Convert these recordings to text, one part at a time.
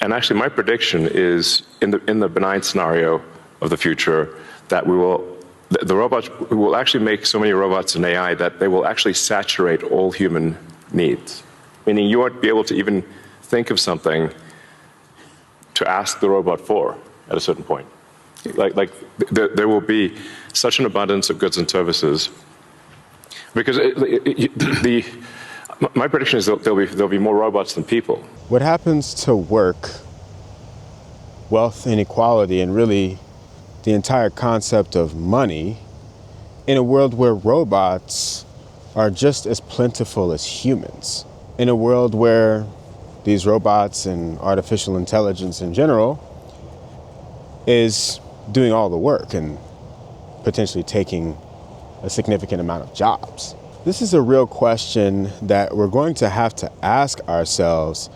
And actually, my prediction is in the benign scenario of the future that the robots will actually make so many robots in AI that they will actually saturate all human needs. Meaning you won't be able to even think of something to ask the robot for at a certain point. There will be such an abundance of goods and services because my prediction is that there'll be more robots than people. What happens to work, wealth inequality, and really the entire concept of money in a world where robots are just as plentiful as humans? In a world where these robots and artificial intelligence in general is doing all the work and potentially taking a significant amount of jobs. This is a real question that we're going to have to ask ourselves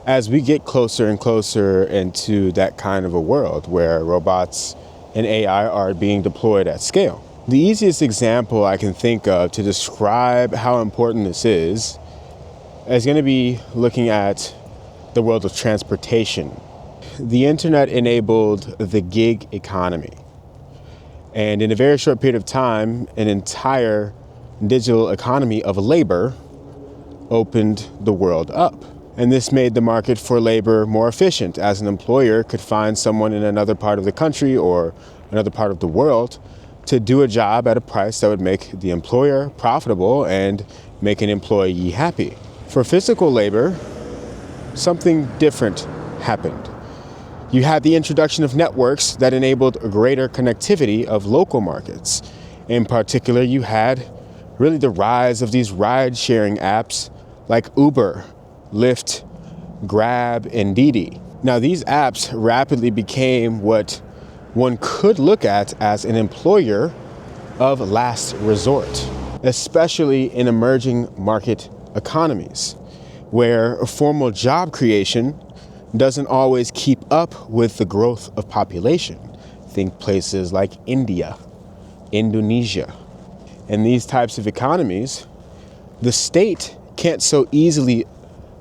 as we get closer and closer into that kind of a world where robots and AI are being deployed at scale. The easiest example I can think of to describe how important this is going to be looking at the world of transportation. The internet enabled the gig economy. And in a very short period of time, an entire digital economy of labor opened the world up. And this made the market for labor more efficient, as an employer could find someone in another part of the country or another part of the world to do a job at a price that would make the employer profitable and make an employee happy. For physical labor, something different happened. You had the introduction of networks that enabled a greater connectivity of local markets. In particular, you had really the rise of these ride-sharing apps like Uber, Lyft, Grab, and Didi. Now, these apps rapidly became what one could look at as an employer of last resort, especially in emerging market economies, where formal job creation doesn't always keep up with the growth of population. Think places like India, Indonesia. In these types of economies, the state can't so easily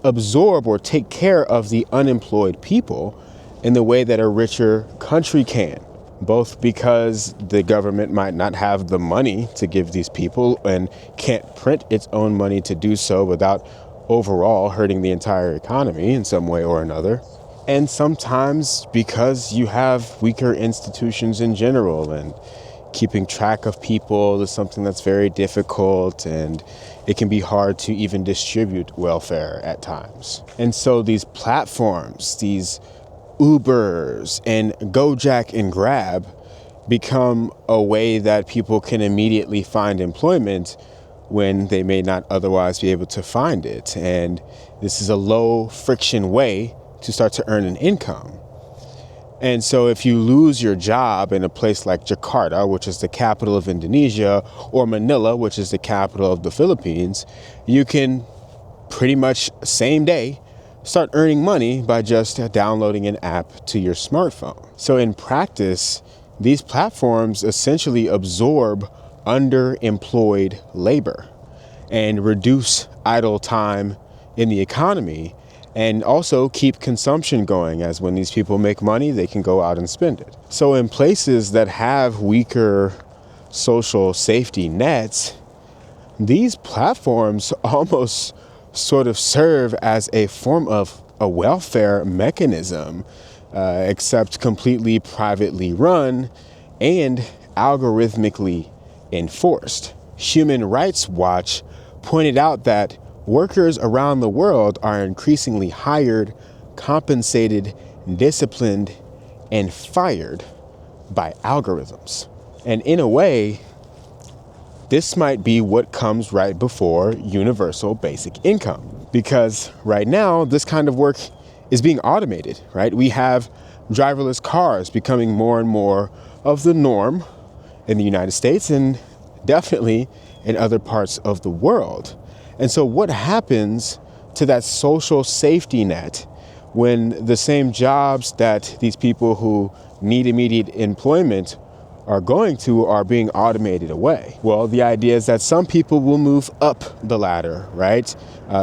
absorb or take care of the unemployed people in the way that a richer country can, both because the government might not have the money to give these people and can't print its own money to do so without overall hurting the entire economy in some way or another. And sometimes because you have weaker institutions in general, and keeping track of people is something that's very difficult, and it can be hard to even distribute welfare at times. And so these platforms, these Ubers and Gojek and Grab, become a way that people can immediately find employment when they may not otherwise be able to find it. And this is a low friction way to start to earn an income. And so if you lose your job in a place like Jakarta, which is the capital of Indonesia, or Manila, which is the capital of the Philippines, you can pretty much same day start earning money by just downloading an app to your smartphone. So in practice, these platforms essentially absorb underemployed labor and reduce idle time in the economy, and also keep consumption going, as when these people make money, they can go out and spend it. So in places that have weaker social safety nets, these platforms almost sort of serve as a form of a welfare mechanism, except completely privately run and algorithmically enforced. Human Rights Watch pointed out that workers around the world are increasingly hired, compensated, disciplined, and fired by algorithms. And in a way, this might be what comes right before universal basic income. Because right now, this kind of work is being automated, right? We have driverless cars becoming more and more of the norm in the United States, and definitely in other parts of the world. And so what happens to that social safety net when the same jobs that these people who need immediate employment are being automated away. Well, the idea is that some people will move up the ladder, right?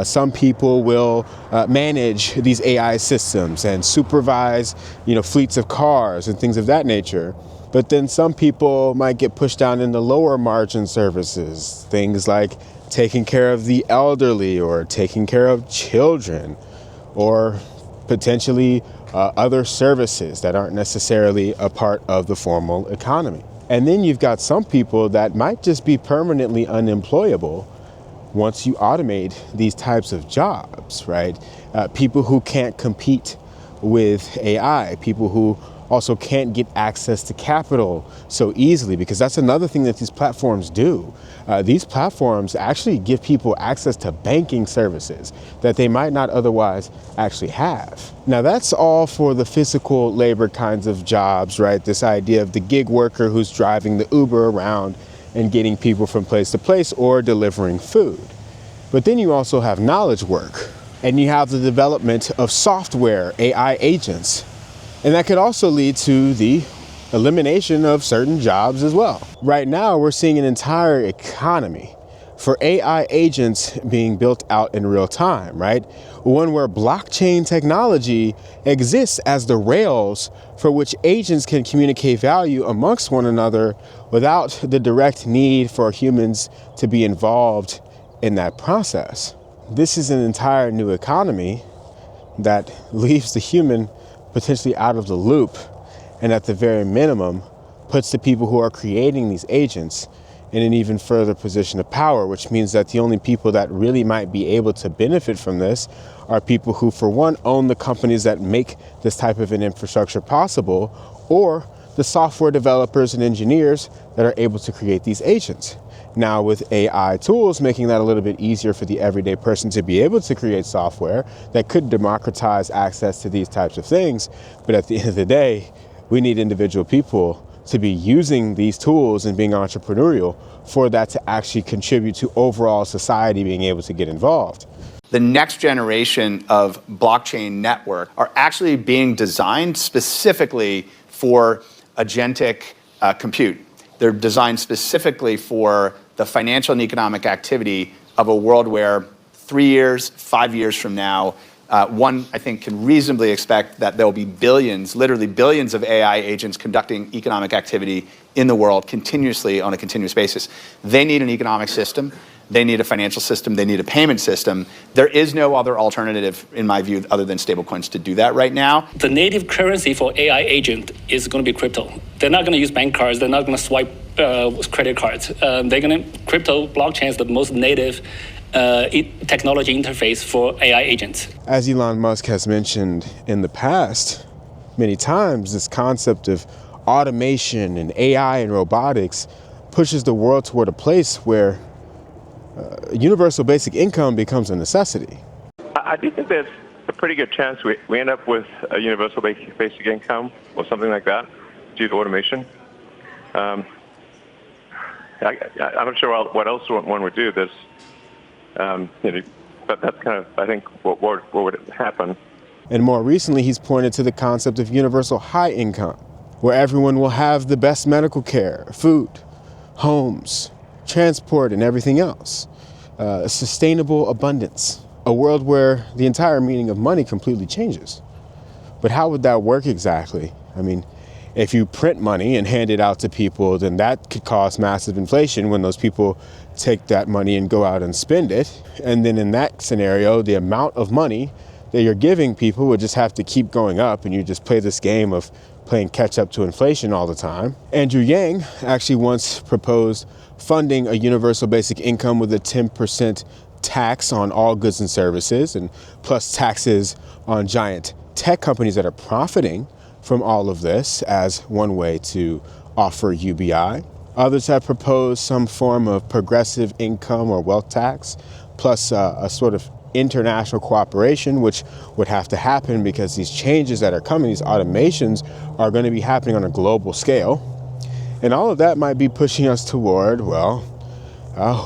Some people will manage these AI systems and supervise, fleets of cars and things of that nature. But then some people might get pushed down in the lower margin services, things like taking care of the elderly or taking care of children, or potentially other services that aren't necessarily a part of the formal economy. And then you've got some people that might just be permanently unemployable once you automate these types of jobs, right? People who can't compete with AI, people who also can't get access to capital so easily, because that's another thing that these platforms do. These platforms actually give people access to banking services that they might not otherwise actually have. Now, that's all for the physical labor kinds of jobs, right? This idea of the gig worker who's driving the Uber around and getting people from place to place or delivering food. But then you also have knowledge work, and you have the development of software, AI agents. And that could also lead to the elimination of certain jobs as well. Right now, we're seeing an entire economy for AI agents being built out in real time, right? One where blockchain technology exists as the rails for which agents can communicate value amongst one another without the direct need for humans to be involved in that process. This is an entire new economy that leaves the human potentially out of the loop, and at the very minimum puts the people who are creating these agents in an even further position of power, which means that the only people that really might be able to benefit from this are people who, for one, own the companies that make this type of an infrastructure possible, or the software developers and engineers that are able to create these agents. Now, with AI tools making that a little bit easier for the everyday person to be able to create software that could democratize access to these types of things. But at the end of the day, we need individual people to be using these tools and being entrepreneurial for that to actually contribute to overall society being able to get involved. The next generation of blockchain network are actually being designed specifically for agentic compute. They're designed specifically for the financial and economic activity of a world where 3 years, 5 years from now, one, I think, can reasonably expect that there will be billions, literally billions of AI agents conducting economic activity in the world continuously on a continuous basis. They need an economic system. They need a financial system. They need a payment system. There is no other alternative, in my view, other than stablecoins to do that right now. The native currency for AI agent is going to be crypto. They're not going to use bank cards. They're not going to swipe credit cards. They're going to crypto blockchain is the most native technology interface for AI agents. As Elon Musk has mentioned in the past many times, this concept of automation and AI and robotics pushes the world toward a place where universal basic income becomes a necessity. I do think there's a pretty good chance we end up with a universal basic income or something like that due to automation. I'm not sure what else one would do. There's, but that's kind of, I think, what would happen. And more recently, he's pointed to the concept of universal high income, where everyone will have the best medical care, food, homes, transport, and everything else. Sustainable abundance, a world where the entire meaning of money completely changes. But how would that work exactly? I mean, if you print money and hand it out to people, then that could cause massive inflation when those people take that money and go out and spend it. And then in that scenario, the amount of money that you're giving people would just have to keep going up, and you just play this game of playing catch up to inflation all the time. Andrew Yang actually once proposed funding a universal basic income with a 10% tax on all goods and services, and plus taxes on giant tech companies that are profiting from all of this as one way to offer UBI. Others have proposed some form of progressive income or wealth tax, plus a sort of international cooperation, which would have to happen because these changes that are coming, these automations, are going to be happening on a global scale. And all of that might be pushing us toward, well,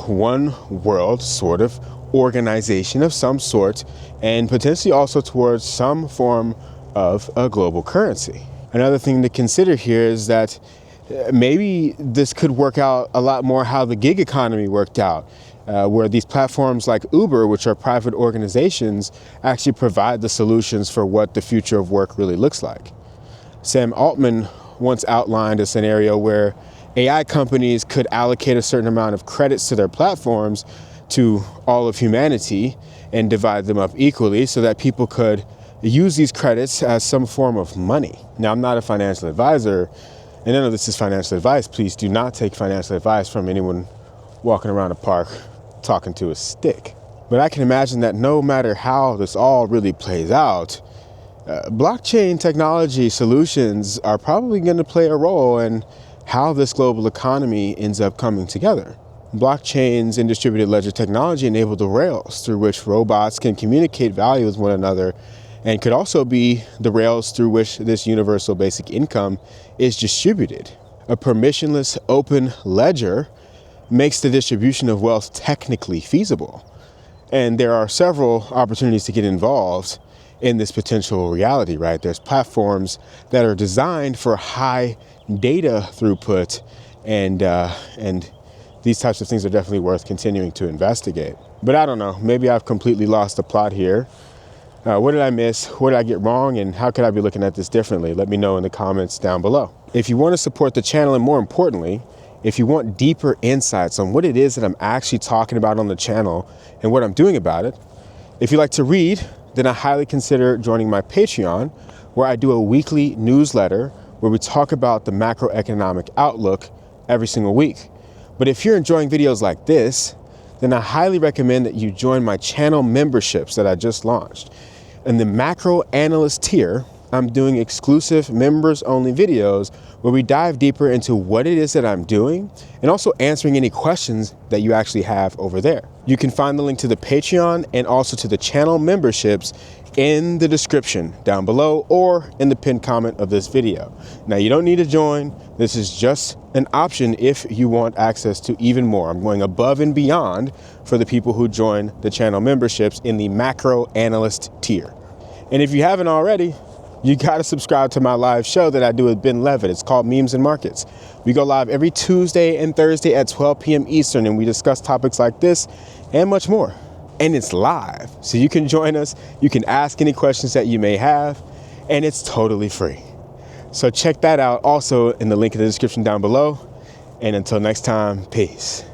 one world sort of organization of some sort, and potentially also towards some form of a global currency. Another thing to consider here is that Maybe this could work out a lot more how the gig economy worked out, where these platforms like Uber, which are private organizations, actually provide the solutions for what the future of work really looks like. Sam Altman once outlined a scenario where AI companies could allocate a certain amount of credits to their platforms to all of humanity and divide them up equally so that people could use these credits as some form of money. Now, I'm not a financial advisor, and none of this is financial advice. Please do not take financial advice from anyone walking around a park talking to a stick. But I can imagine that no matter how this all really plays out, blockchain technology solutions are probably going to play a role in how this global economy ends up coming together. Blockchains and distributed ledger technology enable the rails through which robots can communicate value with one another, and could also be the rails through which this universal basic income is distributed. A permissionless open ledger makes the distribution of wealth technically feasible. And there are several opportunities to get involved in this potential reality, right? There's platforms that are designed for high data throughput, and these types of things are definitely worth continuing to investigate. But I don't know, maybe I've completely lost the plot here. What did I miss? What did I get wrong? And how could I be looking at this differently? Let me know in the comments down below. If you want to support the channel, and more importantly, if you want deeper insights on what it is that I'm actually talking about on the channel and what I'm doing about it, if you like to read, then I highly consider joining my Patreon, where I do a weekly newsletter where we talk about the macroeconomic outlook every single week. But if you're enjoying videos like this, then I highly recommend that you join my channel memberships that I just launched. In the macro analyst tier, I'm doing exclusive members only videos where we dive deeper into what it is that I'm doing and also answering any questions that you actually have over there. You can find the link to the Patreon and also to the channel memberships in the description down below or in the pinned comment of this video. Now, you don't need to join. This is just an option if you want access to even more. I'm going above and beyond for the people who join the channel memberships in the macro analyst tier. And if you haven't already, you got to subscribe to my live show that I do with Ben Levitt. It's called Memes and Markets. We go live every Tuesday and Thursday at 12 p.m. Eastern, and we discuss topics like this and much more. And it's live, so you can join us. You can ask any questions that you may have, and it's totally free. So check that out also in the link in the description down below. And until next time, peace.